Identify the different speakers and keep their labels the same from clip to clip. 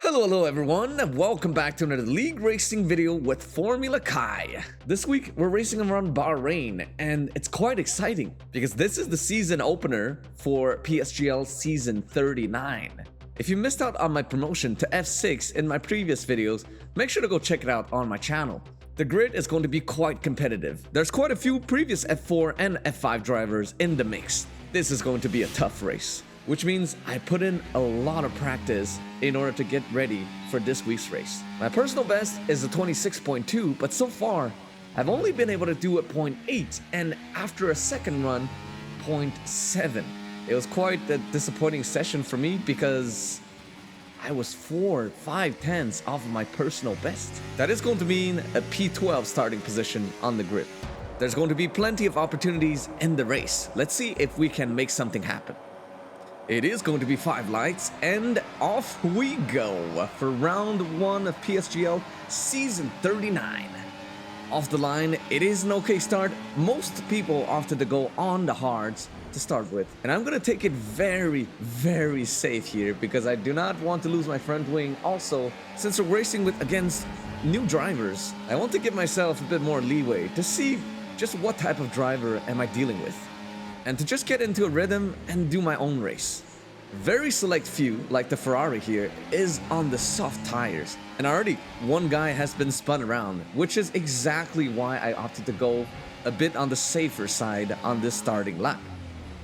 Speaker 1: Hello everyone, and welcome back to another league racing video with Formula Kai. This week we're racing around Bahrain, and it's quite exciting because this is the season opener for PSGL season 39. If you missed out on my promotion to F6 in my previous videos, make sure to go check it out on my channel. The grid is going to be quite competitive. There's quite a few previous F4 and F5 drivers in the mix. This is going to be a tough race, which means I put in a lot of practice in order to get ready for this week's race. My personal best is a 26.2, but so far, I've only been able to do a 0.8, and after a second run, 0.7. It was quite a disappointing session for me because I was 4-5 tenths off of my personal best. That is going to mean a P12 starting position on the grid. There's going to be plenty of opportunities in the race. Let's see if we can make something happen. It is going to be 5 lights, and off we go for round 1 of PSGL Season 39. Off the line, it is an okay start. Most people opted to go on the hards to start with. And I'm going to take it very safe here because I do not want to lose my front wing. Also, since we're racing against new drivers, I want to give myself a bit more leeway to see just what type of driver am I dealing with, and to just get into a rhythm and do my own race. Very select few, like the Ferrari here, is on the soft tires, and already one guy has been spun around, which is exactly why I opted to go a bit on the safer side on this starting lap.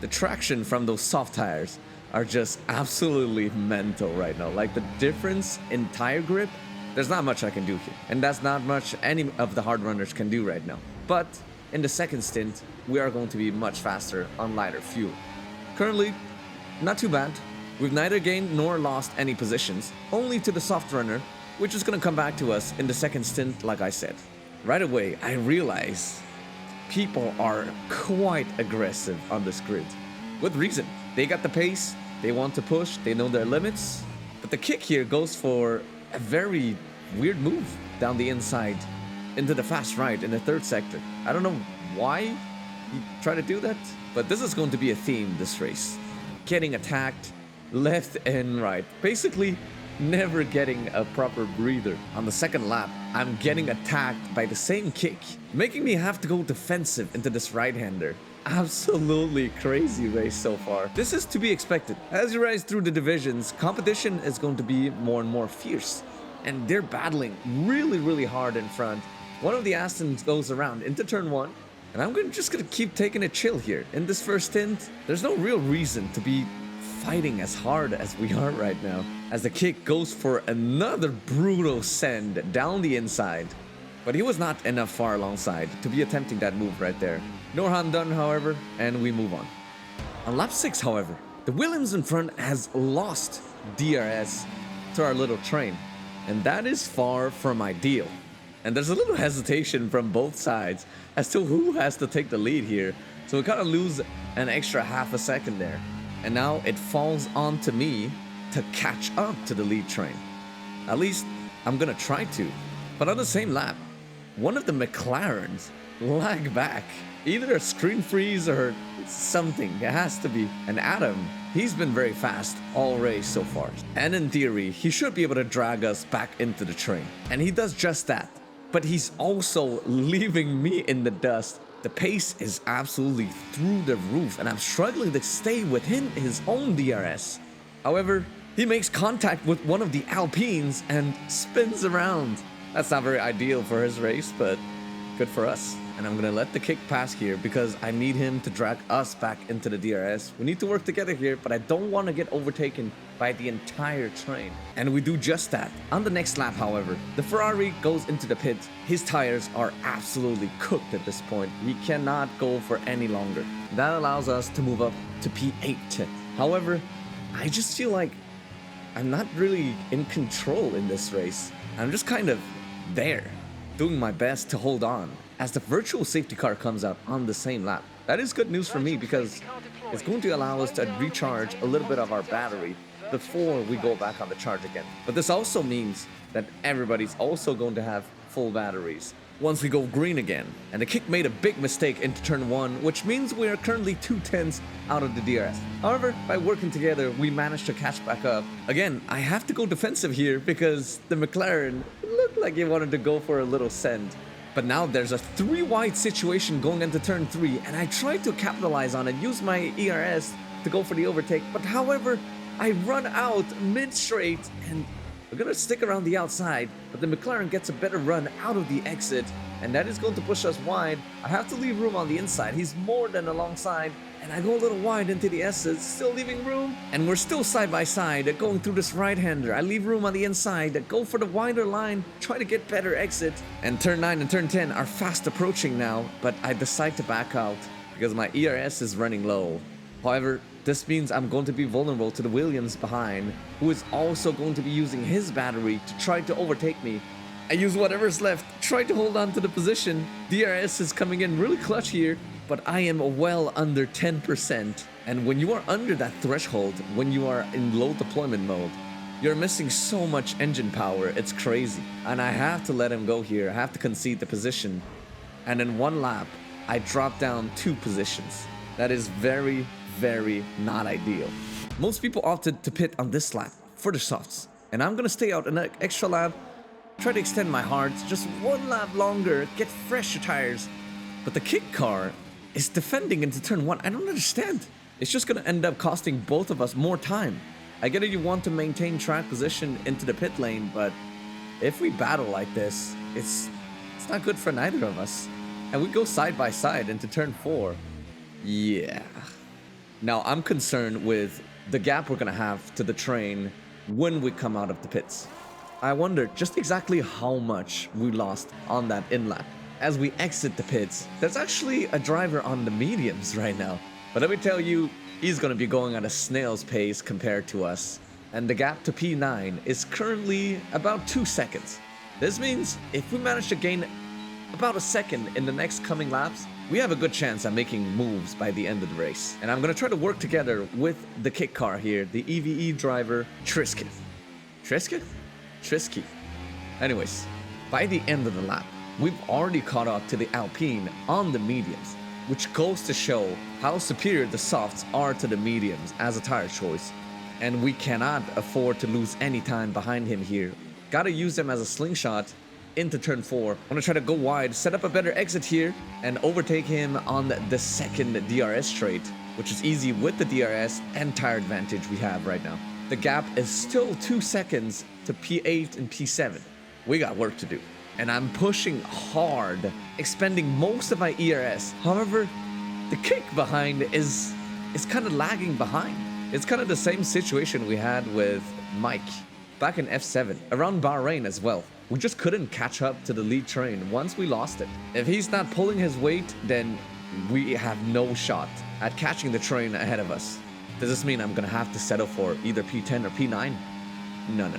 Speaker 1: The traction from those soft tires are just absolutely mental right now. Like, the difference in tire grip, there's not much I can do here, and that's not much any of the hard runners can do right now. But in the second stint, we are going to be much faster on lighter fuel. Currently, not too bad. We've neither gained nor lost any positions, only to the soft runner, which is going to come back to us in the second stint, like I said. Right away, I realize people are quite aggressive on this grid. With reason. They got the pace, they want to push, they know their limits, but the kick here goes for a very weird move down the inside into the fast right in the third sector. I don't know why he tried to do that, but this is going to be a theme this race. Getting attacked left and right. Basically, never getting a proper breather. On the second lap, I'm getting attacked by the same kick, making me have to go defensive into this right-hander. Absolutely crazy race so far. This is to be expected. As you rise through the divisions, competition is going to be more and more fierce, and they're battling really hard in front. One of the Astons goes around into turn 1, and I'm just gonna keep taking it chill here. In this first stint, there's no real reason to be fighting as hard as we are right now, as the kick goes for another brutal send down the inside. But he was not enough far alongside to be attempting that move right there. No harm done, however, and we move on. On lap 6, however, the Williams in front has lost DRS to our little train, and that is far from ideal. And there's a little hesitation from both sides as to who has to take the lead here. So we kind of lose an extra half a second there. And now it falls on to me to catch up to the lead train. At least I'm gonna try to. But on the same lap, one of the McLarens lag back. Either a screen freeze or something. It has to be. And Adam, he's been very fast all race so far. And in theory, he should be able to drag us back into the train. And he does just that. But he's also leaving me in the dust. The pace is absolutely through the roof, and I'm struggling to stay within his own DRS. However, he makes contact with one of the Alpines and spins around. That's not very ideal for his race, but good for us. And I'm gonna let the kick pass here because I need him to drag us back into the DRS. We need to work together here, but I don't want to get overtaken by the entire train. And we do just that. On the next lap, however, the Ferrari goes into the pit. His tires are absolutely cooked at this point. He cannot go for any longer. That allows us to move up to P8. However, I just feel like I'm not really in control in this race. I'm just kind of there, doing my best to hold on as the virtual safety car comes up on the same lap. That is good news for me because it's going to allow us to recharge a little bit of our battery before we go back on the charge again. But this also means that everybody's also going to have full batteries once we go green again. And the kick made a big mistake into turn 1, which means we are currently 2/10 out of the DRS. However, by working together, we managed to catch back up. Again, I have to go defensive here because the McLaren looked like he wanted to go for a little send. But now there's a 3-wide situation going into turn 3, and I tried to capitalize on it, use my ERS to go for the overtake, but however, I run out mid-straight, and we're gonna stick around the outside, but the McLaren gets a better run out of the exit, and that is going to push us wide. I have to leave room on the inside. He's more than alongside, and I go a little wide into the S's, still leaving room, and we're still side by side, going through this right-hander. I leave room on the inside, go for the wider line, try to get better exit, and turn 9 and turn 10 are fast approaching now, but I decide to back out because my ERS is running low. However, this means I'm going to be vulnerable to the Williams behind, who is also going to be using his battery to try to overtake me. I use whatever's left, try to hold on to the position. DRS is coming in really clutch here, but I am well under 10%. And when you are under that threshold, when you are in low deployment mode, you're missing so much engine power, it's crazy. And I have to let him go here, I have to concede the position. And in one lap, I drop down 2 positions. That is very not ideal. Most people opted to pit on this lap for the softs, and I'm gonna stay out an extra lap, try to extend my hards just 1 lap longer, get fresher tires. But the kick car is defending into turn 1. I don't understand. It's just gonna end up costing both of us more time. I get it, you want to maintain track position into the pit lane, but if we battle like this, it's not good for neither of us. And we go side by side into turn 4. Yeah. Now, I'm concerned with the gap we're gonna have to the train when we come out of the pits. I wonder just exactly how much we lost on that in-lap. As we exit the pits, there's actually a driver on the mediums right now. But let me tell you, he's gonna be going at a snail's pace compared to us. And the gap to P9 is currently about 2 seconds. This means if we manage to gain about a second in the next coming laps, we have a good chance at making moves by the end of the race. And I'm gonna try to work together with the kick car here, the EVE driver, Trisky. Anyways, by the end of the lap, we've already caught up to the Alpine on the mediums, which goes to show how superior the softs are to the mediums as a tire choice. And we cannot afford to lose any time behind him here. Gotta use them as a slingshot into turn 4. I'm gonna try to go wide, set up a better exit here, and overtake him on the second DRS straight, which is easy with the DRS and tire advantage we have right now. The gap is still 2 seconds to P8 and P7. We got work to do, and I'm pushing hard, expending most of my ERS. However, the kick behind is kind of lagging behind. It's kind of the same situation we had with Mike back in F7, around Bahrain as well. We just couldn't catch up to the lead train once we lost it. If he's not pulling his weight, then we have no shot at catching the train ahead of us. Does this mean I'm gonna have to settle for either P10 or P9? No.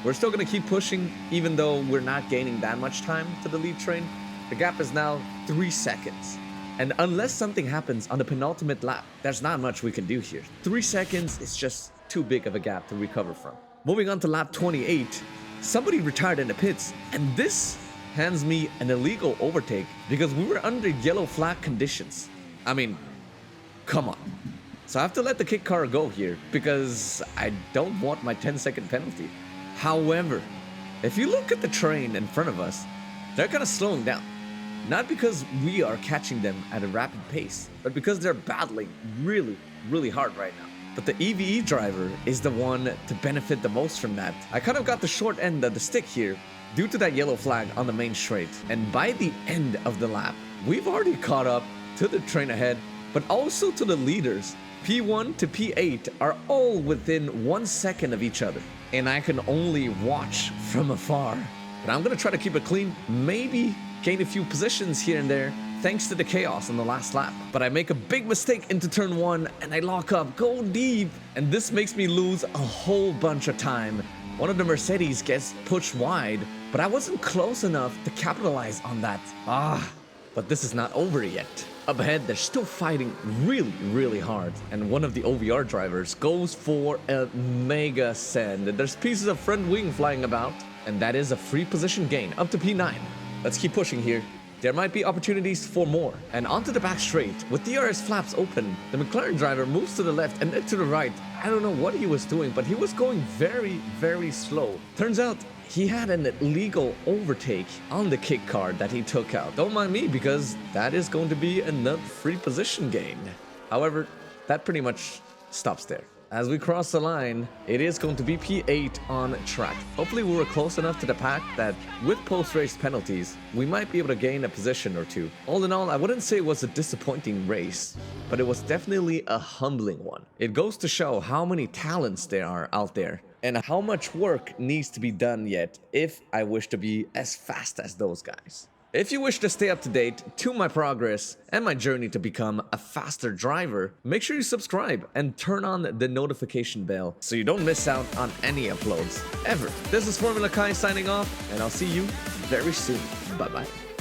Speaker 1: We're still gonna keep pushing, even though we're not gaining that much time to the lead train. The gap is now 3 seconds. And unless something happens on the penultimate lap, there's not much we can do here. 3 seconds is just too big of a gap to recover from. Moving on to lap 28, somebody retired in the pits, and this hands me an illegal overtake because we were under yellow flag conditions. I mean, come on. So I have to let the kick car go here because I don't want my 10-second penalty. However, if you look at the train in front of us, they're kind of slowing down. Not because we are catching them at a rapid pace, but because they're battling really hard right now. But the EVE driver is the one to benefit the most from that. I kind of got the short end of the stick here due to that yellow flag on the main straight. And by the end of the lap, we've already caught up to the train ahead, but also to the leaders. P1 to P8 are all within 1 second of each other, and I can only watch from afar. But I'm gonna try to keep it clean, maybe gain a few positions here and there, thanks to the chaos on the last lap. But I make a big mistake into turn 1, and I lock up, go deep, and this makes me lose a whole bunch of time. One of the Mercedes gets pushed wide, but I wasn't close enough to capitalize on that. But this is not over yet. Up ahead, they're still fighting really hard, and one of the OVR drivers goes for a mega send. There's pieces of front wing flying about, and that is a free position gain up to P9. let's keep pushing here. There might be opportunities for more. And onto the back straight. With DRS flaps open, the McLaren driver moves to the left and then to the right. I don't know what he was doing, but he was going very, very slow. Turns out he had an illegal overtake on the kick card that he took out. Don't mind me, because that is going to be another free position gain. However, that pretty much stops there. As we cross the line, it is going to be P8 on track. Hopefully we were close enough to the pack that with post-race penalties, we might be able to gain a position or two. All in all, I wouldn't say it was a disappointing race, but it was definitely a humbling one. It goes to show how many talents there are out there and how much work needs to be done yet if I wish to be as fast as those guys. If you wish to stay up to date to my progress and my journey to become a faster driver, make sure you subscribe and turn on the notification bell so you don't miss out on any uploads ever. This is Formula Kai signing off, and I'll see you very soon. Bye bye.